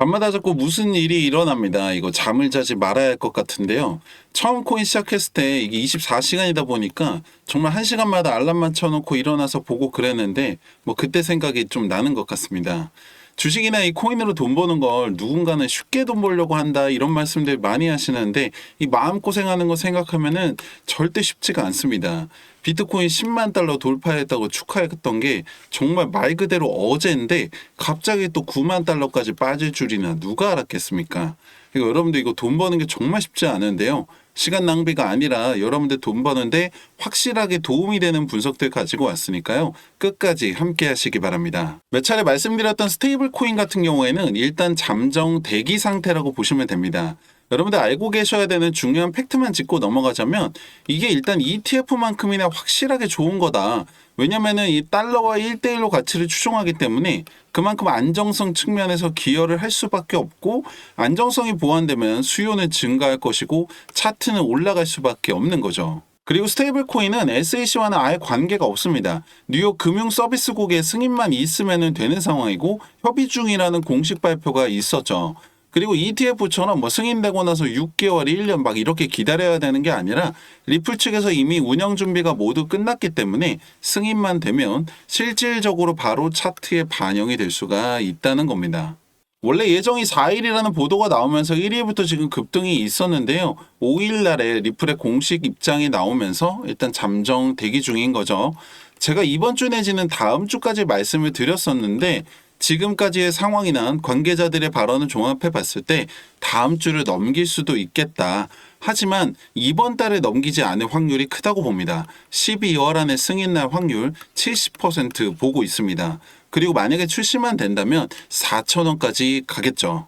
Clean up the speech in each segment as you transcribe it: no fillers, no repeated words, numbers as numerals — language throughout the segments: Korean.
밤마다 자꾸 무슨 일이 일어납니다. 이거 잠을 자지 말아야 할 것 같은데요. 처음 코인 시작했을 때 이게 24시간이다 보니까 정말 1시간마다 알람 맞춰놓고 일어나서 보고 그랬는데 뭐 그때 생각이 좀 나는 것 같습니다. 주식이나 이 코인으로 돈 버는 걸 누군가는 쉽게 돈 벌려고 한다 이런 말씀들 많이 하시는데 이 마음고생하는 거 생각하면은 절대 쉽지가 않습니다. 비트코인 10만 달러 돌파했다고 축하했던 게 정말 말 그대로 어제인데 갑자기 또 9만 달러까지 빠질 줄이나 누가 알았겠습니까? 이거 여러분들 이거 돈 버는 게 정말 쉽지 않은데요. 시간 낭비가 아니라 여러분들 돈 버는데 확실하게 도움이 되는 분석들 가지고 왔으니까요. 끝까지 함께 하시기 바랍니다. 몇 차례 말씀드렸던 스테이블 코인 같은 경우에는 일단 잠정 대기 상태라고 보시면 됩니다. 여러분들 알고 계셔야 되는 중요한 팩트만 짚고 넘어가자면 이게 일단 ETF만큼이나 확실하게 좋은 거다. 왜냐면은 이 달러와 1대1로 가치를 추종하기 때문에 그만큼 안정성 측면에서 기여를 할 수밖에 없고 안정성이 보완되면 수요는 증가할 것이고 차트는 올라갈 수밖에 없는 거죠. 그리고 스테이블 코인은 SEC와는 아예 관계가 없습니다. 뉴욕 금융서비스국의 승인만 있으면 되는 상황이고 협의 중이라는 공식 발표가 있었죠. 그리고 ETF처럼 뭐 승인되고 나서 6개월, 1년 막 이렇게 기다려야 되는 게 아니라 리플 측에서 이미 운영 준비가 모두 끝났기 때문에 승인만 되면 실질적으로 바로 차트에 반영이 될 수가 있다는 겁니다. 원래 예정이 4일이라는 보도가 나오면서 1일부터 지금 급등이 있었는데요. 5일 날에 리플의 공식 입장이 나오면서 일단 잠정 대기 중인 거죠. 제가 이번 주 내지는 다음 주까지 말씀을 드렸었는데 지금까지의 상황이나 관계자들의 발언을 종합해 봤을 때 다음 주를 넘길 수도 있겠다. 하지만 이번 달에 넘기지 않을 확률이 크다고 봅니다. 12월 안에 승인날 확률 70% 보고 있습니다. 그리고 만약에 출시만 된다면 4,000원까지 가겠죠.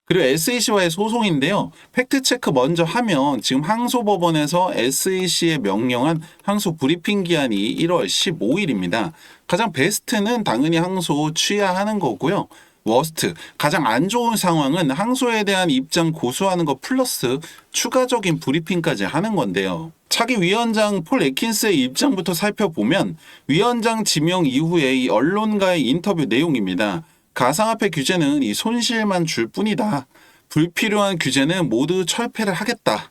그리고 SEC와의 소송인데요. 팩트체크 먼저 하면 지금 항소법원에서 SEC에 명령한 항소 브리핑 기한이 1월 15일입니다. 가장 베스트는 당연히 항소 취하하는 거고요. 워스트, 가장 안 좋은 상황은 항소에 대한 입장 고수하는 거 플러스 추가적인 브리핑까지 하는 건데요. 차기 위원장 폴 애킨스의 입장부터 살펴보면 위원장 지명 이후에 이 언론과의 인터뷰 내용입니다. 가상화폐 규제는 이 손실만 줄 뿐이다. 불필요한 규제는 모두 철폐를 하겠다.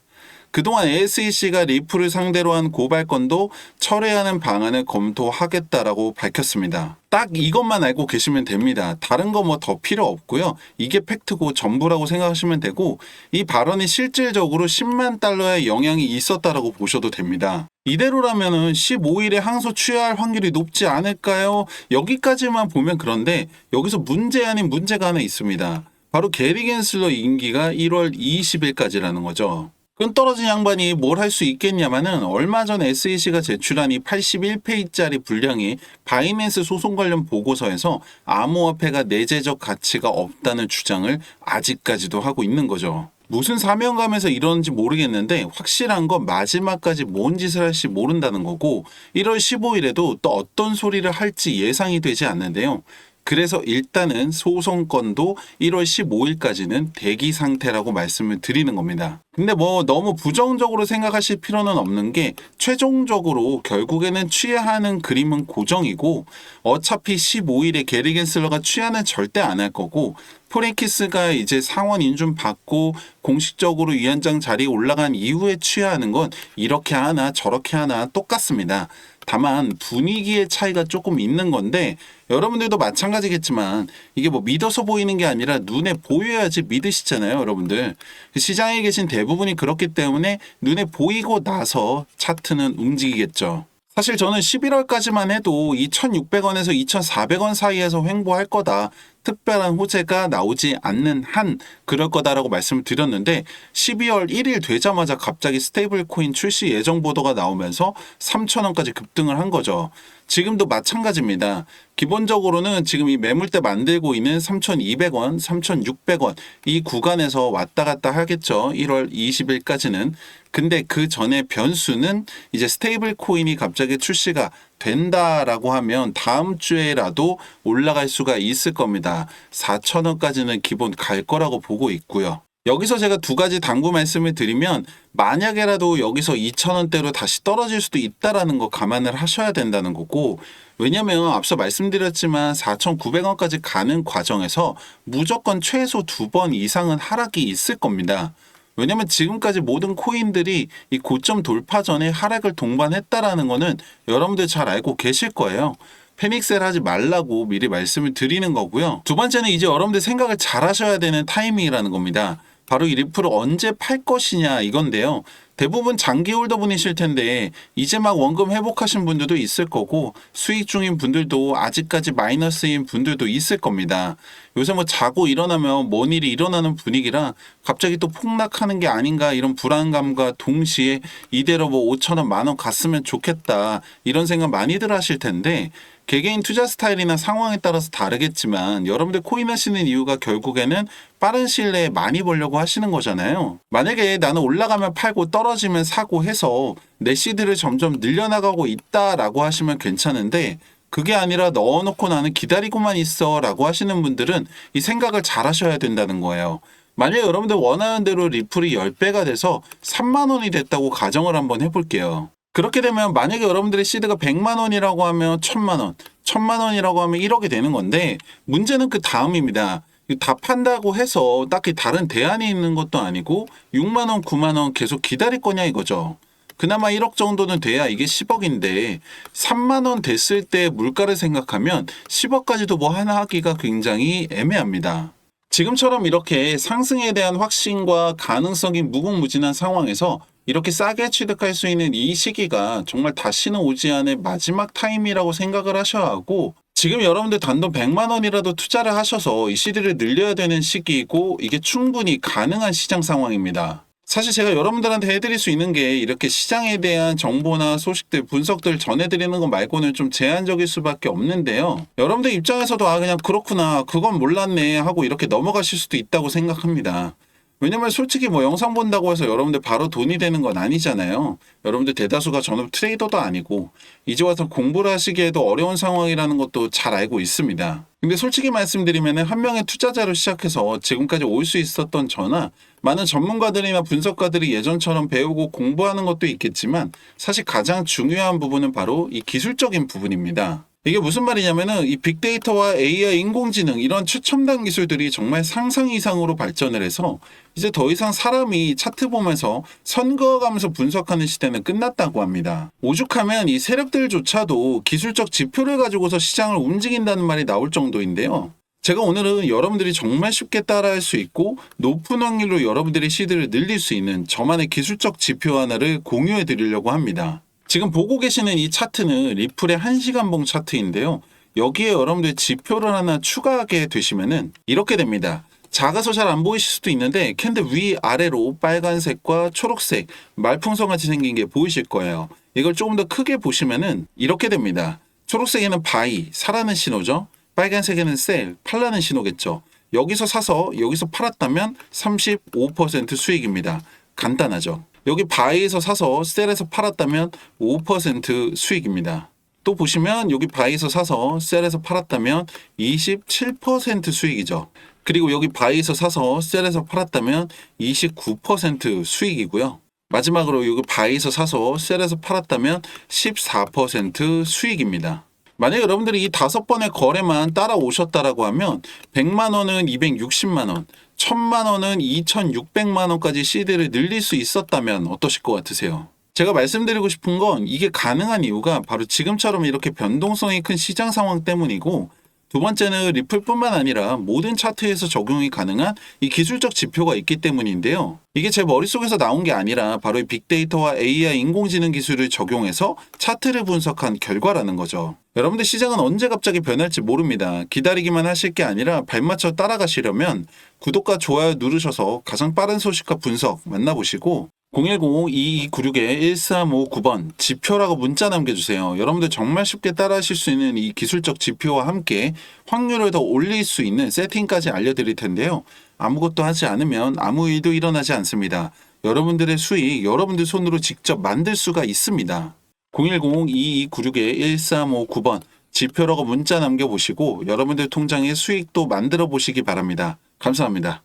그동안 SEC가 리플을 상대로 한 고발건도 철회하는 방안을 검토하겠다라고 밝혔습니다. 딱 이것만 알고 계시면 됩니다. 다른 거 뭐 더 필요 없고요. 이게 팩트고 전부라고 생각하시면 되고 이 발언이 실질적으로 10만 달러의 영향이 있었다라고 보셔도 됩니다. 이대로라면은 15일에 항소 취하할 확률이 높지 않을까요? 여기까지만 보면 그런데 여기서 문제 아닌 문제가 하나 있습니다. 바로 게리 겐슬러 임기가 1월 20일까지라는 거죠. 끈 떨어진 양반이 뭘 할 수 있겠냐마는 얼마 전 SEC가 제출한 이 81페이지짜리 분량이 바이낸스 소송 관련 보고서에서 암호화폐가 내재적 가치가 없다는 주장을 아직까지도 하고 있는 거죠. 무슨 사명감에서 이러는지 모르겠는데 확실한 건 마지막까지 뭔 짓을 할지 모른다는 거고 1월 15일에도 또 어떤 소리를 할지 예상이 되지 않는데요. 그래서 일단은 소송건도 1월 15일까지는 대기 상태라고 말씀을 드리는 겁니다. 근데 뭐 너무 부정적으로 생각하실 필요는 없는 게 최종적으로 결국에는 취하하는 그림은 고정이고 어차피 15일에 게리 겐슬러가 취하는 절대 안 할 거고 프랭키스가 이제 상원 인준 받고 공식적으로 위원장 자리에 올라간 이후에 취하하는 건 이렇게 하나 저렇게 하나 똑같습니다. 다만 분위기의 차이가 조금 있는 건데 여러분들도 마찬가지겠지만 이게 뭐 믿어서 보이는 게 아니라 눈에 보여야지 믿으시잖아요, 여러분들. 시장에 계신 대부분이 그렇기 때문에 눈에 보이고 나서 차트는 움직이겠죠. 사실 저는 11월까지만 해도 2,600원에서 2,400원 사이에서 횡보할 거다. 특별한 호재가 나오지 않는 한 그럴 거다라고 말씀을 드렸는데 12월 1일 되자마자 갑자기 스테이블 코인 출시 예정 보도가 나오면서 3,000원까지 급등을 한 거죠. 지금도 마찬가지입니다. 기본적으로는 지금 이 매물대 만들고 있는 3,200원, 3,600원 이 구간에서 왔다 갔다 하겠죠. 1월 20일까지는. 근데 그 전에 변수는 이제 스테이블 코인이 갑자기 출시가 된다라고 하면 다음 주에라도 올라갈 수가 있을 겁니다. 4,000원까지는 기본 갈 거라고 보고 있고요. 여기서 제가 두 가지 당부 말씀을 드리면 만약에라도 여기서 2,000원대로 다시 떨어질 수도 있다라는 거 감안을 하셔야 된다는 거고, 왜냐면 앞서 말씀드렸지만 4,900원까지 가는 과정에서 무조건 최소 2번 이상은 하락이 있을 겁니다. 왜냐면 지금까지 모든 코인들이 이 고점 돌파 전에 하락을 동반했다라는 거는 여러분들 잘 알고 계실 거예요. 패닉셀 하지 말라고 미리 말씀을 드리는 거고요. 두 번째는 이제 여러분들 생각을 잘 하셔야 되는 타이밍이라는 겁니다. 바로 이 리플을 언제 팔 것이냐 이건데요. 대부분 장기 홀더분이실 텐데 이제 막 원금 회복하신 분들도 있을 거고 수익 중인 분들도 아직까지 마이너스인 분들도 있을 겁니다. 요새 뭐 자고 일어나면 뭔 일이 일어나는 분위기라 갑자기 또 폭락하는 게 아닌가 이런 불안감과 동시에 이대로 뭐 5,000원, 만원 갔으면 좋겠다 이런 생각 많이들 하실 텐데, 개개인 투자 스타일이나 상황에 따라서 다르겠지만 여러분들 코인 하시는 이유가 결국에는 빠른 시일 내에 많이 벌려고 하시는 거잖아요. 만약에 나는 올라가면 팔고 떨어지면 사고 해서 내 시드를 점점 늘려나가고 있다라고 하시면 괜찮은데, 그게 아니라 넣어놓고 나는 기다리고만 있어 라고 하시는 분들은 이 생각을 잘 하셔야 된다는 거예요. 만약에 여러분들 원하는 대로 리플이 10배가 돼서 3만 원이 됐다고 가정을 한번 해볼게요. 그렇게 되면 만약에 여러분들의 시드가 100만 원이라고 하면 1000만 원, 1000만 원이라고 하면 1억이 되는 건데, 문제는 그 다음입니다. 다 판다고 해서 딱히 다른 대안이 있는 것도 아니고 6만 원, 9만 원 계속 기다릴 거냐 이거죠. 그나마 1억 정도는 돼야 이게 10억인데 3만 원 됐을 때 물가를 생각하면 10억까지도 뭐 하나 하기가 굉장히 애매합니다. 지금처럼 이렇게 상승에 대한 확신과 가능성이 무궁무진한 상황에서 이렇게 싸게 취득할 수 있는 이 시기가 정말 다시는 오지 않을 마지막 타임이라고 생각을 하셔야 하고, 지금 여러분들 단돈 100만 원이라도 투자를 하셔서 이 시드를 늘려야 되는 시기이고 이게 충분히 가능한 시장 상황입니다. 사실 제가 여러분들한테 해드릴 수 있는 게 이렇게 시장에 대한 정보나 소식들, 분석들 전해드리는 것 말고는 좀 제한적일 수밖에 없는데요. 여러분들 입장에서도 그냥 그렇구나, 그건 몰랐네 하고 이렇게 넘어가실 수도 있다고 생각합니다. 왜냐면 솔직히 뭐 영상 본다고 해서 여러분들 바로 돈이 되는 건 아니잖아요. 여러분들 대다수가 전업 트레이더도 아니고 이제 와서 공부를 하시기에도 어려운 상황이라는 것도 잘 알고 있습니다. 근데 솔직히 말씀드리면 한 명의 투자자로 시작해서 지금까지 올 수 있었던 저나 많은 전문가들이나 분석가들이 예전처럼 배우고 공부하는 것도 있겠지만 사실 가장 중요한 부분은 바로 이 기술적인 부분입니다. 이게 무슨 말이냐면은 이 빅데이터와 AI, 인공지능 이런 최첨단 기술들이 정말 상상 이상으로 발전을 해서 이제 더 이상 사람이 차트 보면서 선 그어가면서 분석하는 시대는 끝났다고 합니다. 오죽하면 이 세력들조차도 기술적 지표를 가지고서 시장을 움직인다는 말이 나올 정도인데요. 제가 오늘은 여러분들이 정말 쉽게 따라할 수 있고 높은 확률로 여러분들의 시드를 늘릴 수 있는 저만의 기술적 지표 하나를 공유해 드리려고 합니다. 지금 보고 계시는 이 차트는 리플의 1시간봉 차트인데요. 여기에 여러분들 지표를 하나 추가하게 되시면은 이렇게 됩니다. 작아서 잘 안 보이실 수도 있는데 캔들 위아래로 빨간색과 초록색 말풍선같이 생긴 게 보이실 거예요. 이걸 조금 더 크게 보시면은 이렇게 됩니다. 초록색에는 바이, 사라는 신호죠. 빨간색에는 셀, 팔라는 신호겠죠. 여기서 사서 여기서 팔았다면 35% 수익입니다. 간단하죠. 여기 바이에서 사서 셀에서 팔았다면 5% 수익입니다. 또 보시면 여기 바이에서 사서 셀에서 팔았다면 27% 수익이죠. 그리고 여기 바이에서 사서 셀에서 팔았다면 29% 수익이고요. 마지막으로 여기 바이에서 사서 셀에서 팔았다면 14% 수익입니다. 만약 여러분들이 이 5번의 거래만 따라오셨다라고 하면 100만 원은 260만 원, 1000만 원은 2600만 원까지 시드를 늘릴 수 있었다면 어떠실 것 같으세요? 제가 말씀드리고 싶은 건 이게 가능한 이유가 바로 지금처럼 이렇게 변동성이 큰 시장 상황 때문이고, 두 번째는 리플뿐만 아니라 모든 차트에서 적용이 가능한 이 기술적 지표가 있기 때문인데요. 이게 제 머릿속에서 나온 게 아니라 바로 이 빅데이터와 AI 인공지능 기술을 적용해서 차트를 분석한 결과라는 거죠. 여러분들 시장은 언제 갑자기 변할지 모릅니다. 기다리기만 하실 게 아니라 발맞춰 따라가시려면 구독과 좋아요 누르셔서 가장 빠른 소식과 분석 만나보시고 010-2296-1359번 지표라고 문자 남겨주세요. 여러분들 정말 쉽게 따라하실 수 있는 이 기술적 지표와 함께 확률을 더 올릴 수 있는 세팅까지 알려드릴 텐데요. 아무것도 하지 않으면 아무 일도 일어나지 않습니다. 여러분들의 수익, 여러분들 손으로 직접 만들 수가 있습니다. 010-2296-1359번 지표라고 문자 남겨보시고 여러분들 통장에 수익도 만들어 보시기 바랍니다. 감사합니다.